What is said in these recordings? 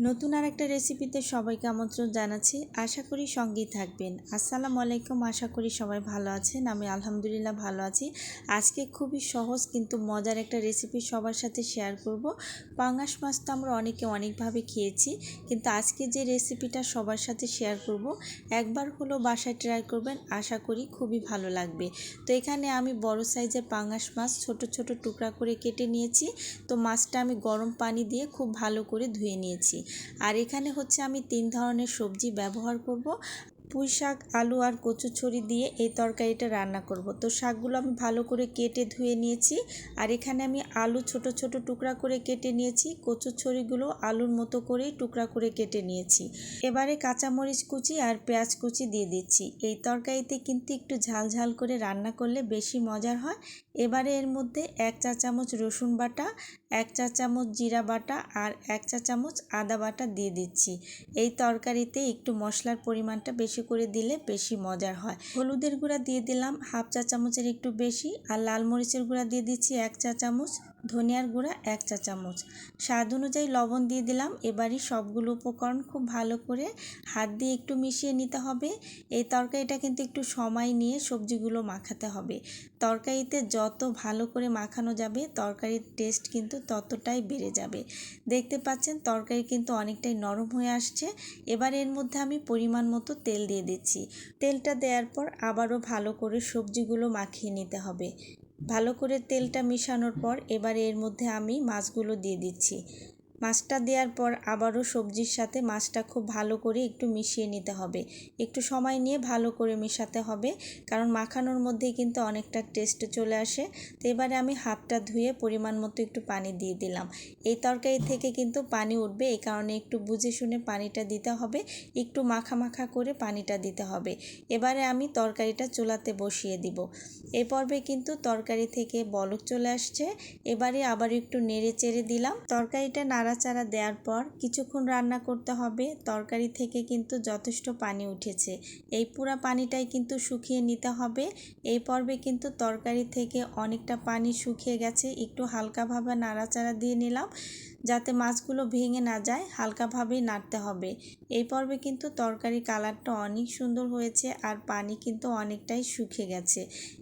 নতুন আরেকটা রেসিপিতে সবাইকে আমন্ত্রণ জানাচ্ছি। আশা করি সঙ্গেই থাকবেন। আসসালামু আলাইকুম। আশা করি সবাই ভালো আছেন। আমি আলহামদুলিল্লাহ ভালো আছি। আজকে খুবই সহজ কিন্তু মজার একটা রেসিপি সবার সাথে শেয়ার করব। পাঙ্গাস মাছ তো আমরা অনেকে অনেকভাবে খেয়েছি, কিন্তু আজকে যে রেসিপিটা সবার সাথে শেয়ার করব, একবার হলো বাসায় ট্রাই করবেন, আশা করি খুবই ভালো লাগবে। তো এখানে আমি বড় সাইজের পাঙ্গাস মাছ ছোট ছোট টুকরা করে কেটে নিয়েছি। তো মাছটা আমি গরম পানি দিয়ে খুব ভালো করে ধুয়ে নিয়েছি। আর এখানে হচ্ছে আমি 3 ধরনের সবজি ব্যবহার করব। পুঁই শাক, আলু আর কচুরছড়ি দিয়ে এই তরকারিটা রান্না করব। তো শাকগুলো আমি ভালো করে কেটে ধুয়ে নিয়েছি। আর এখানে আমি আলু ছোট ছোট টুকরা করে কেটে নিয়েছি। কচুরছড়িগুলো আলুর মতো করেই টুকরা করে কেটে নিয়েছি। এবারে কাঁচামরিচ কুচি আর পেঁয়াজ কুচি দিয়ে দিচ্ছি। এই তরকারিতে কিন্তু একটু ঝাল ঝাল করে রান্না করলে বেশি মজার হয়। এবারে এর মধ্যে 1 চা চামচ রসুন বাটা, 1 চা চামচ জিরা বাটা আর 1 চা চামচ আদা বাটা দিয়ে দিচ্ছি। এই তরকারিতে একটু মশলার পরিমাণটা বেশি করে দিলে বেশি মজার হয়। হলুদের গুঁড়া দিয়ে দিলাম 1/2 চা চামচের একটু বেশি, আর লাল মরিচের গুঁড়া দিয়ে দিচ্ছি 1 চা চামচ, ধনিয়ার গুঁড়া 1 চা চামচ, স্বাদ অনুযায়ী লবণ দিয়ে দিলাম। এবারই সবগুলো উপকরণ খুব ভালো করে হাত দিয়ে একটু মিশিয়ে নিতে হবে। এই তরকারিটা কিন্তু একটু সময় নিয়ে সবজিগুলো মাখাতে হবে। তরকারিতে যত ভালো করে মাখানো যাবে তরকারির টেস্ট কিন্তু ততটাই বেড়ে যাবে। দেখতে পাচ্ছেন তরকারি কিন্তু অনেকটাই নরম হয়ে আসছে। এবার এর মধ্যে আমি পরিমাণ মতো তেল দিয়ে দিচ্ছি। তেলটা দেওয়ার পর আবারও ভালো করে সবজিগুলো মাখিয়ে নিতে হবে। ভালো করে তেলটা মিশানোর পর এবার এর মধ্যে আমি মাছগুলো দিয়ে দিচ্ছি। মাছটা দেওয়ার পর আবারও সবজির সাথে মাছটা খুব ভালো করে একটু মিশিয়ে নিতে হবে। একটু সময় নিয়ে ভালো করে মেশাতে হবে, কারণ মাখানোর মধ্যেই কিন্তু অনেকটা টেস্ট চলে আসে। তো এবারে আমি হাতটা ধুয়ে পরিমাণ মতো একটু পানি দিয়ে দিলাম। এই তরকারি থেকে কিন্তু পানি উঠবে, এই কারণে একটু বুঝে শুনে পানিটা দিতে হবে। একটু মাখা মাখা করে পানিটা দিতে হবে। এবারে আমি তরকারিটা চুলাতে বসিয়ে দিব। এই পর্বে কিন্তু তরকারি থেকে বলক চলে আসছে। এবারে আবার একটু নেড়ে চেড়ে দিলাম। তরকারিটা নাড়াচাড়া দেওয়ার পর কিছুক্ষণ রান্না করতে হবে। তরকারি থেকে কিন্তু যথেষ্ট পানি উঠেছে, এই পুরা পানিটাই কিন্তু শুকিয়ে নিতে হবে। এই পর্বে কিন্তু তরকারি থেকে অনেকটা পানি শুকিয়ে গেছে। একটু হালকাভাবে নাড়াচাড়া দিয়ে নিলাম যাতে মাছগুলো ভেঙে না যায়, হালকাভাবেই নাড়তে হবে। এই পর্বে কিন্তু তরকারির কালারটা অনেক সুন্দর হয়েছে আর পানি কিন্তু অনেকটাই শুকিয়ে গেছে।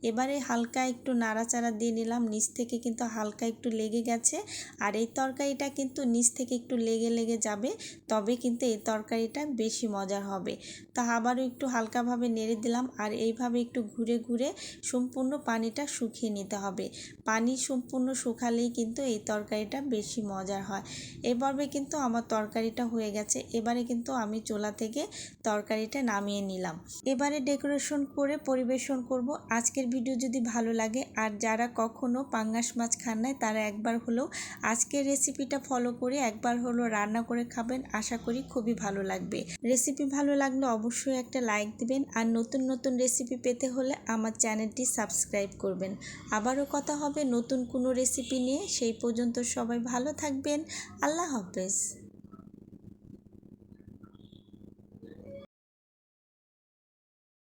এবারে হালকা একটু নাড়াচাড়া দিয়ে নিলাম। নিচ থেকে কিন্তু হালকা একটু লেগে গেছে, আর এই তরকারিটা কিন্তু নিচ থেকে একটু লেগে লেগে যাবে, তবে কিন্তু এই তরকারিটা বেশি মজার হবে। তা আবারও একটু হালকাভাবে নেড়ে দিলাম, আর এইভাবে একটু ঘুরে ঘুরে সম্পূর্ণ পানিটা শুকিয়ে নিতে হবে। পানি সম্পূর্ণ শুকালেই কিন্তু এই তরকারিটা বেশি মজার হয়। এই পর্বে কিন্তু আমার তরকারিটা হয়ে গেছে। এবারে কিন্তু আমি চুলা থেকে তরকারিটা নামিয়ে নিলাম। এবারে ডেকোরেশন করে পরিবেশন করব। আজকের ভিডিও যদি ভালো লাগে আর যারা কখনো পাঙ্গাস মাছ খান নাই তারা একবার হলেও আজকের রেসিপিটা ফলো করে একবার হলো রান্না করে খাবেন। আশা করি খুবই ভালো লাগবে। রেসিপি ভালো লাগলে অবশ্যই একটা লাইক দিবেন, আর নতুন নতুন রেসিপি পেতে হলে আমার চ্যানেলটি সাবস্ক্রাইব করবেন। আবারও কথা হবে নতুন কোনো রেসিপি নিয়ে। সেই পর্যন্ত সবাই ভালো থাকবেন। আল্লাহ হাফেজ।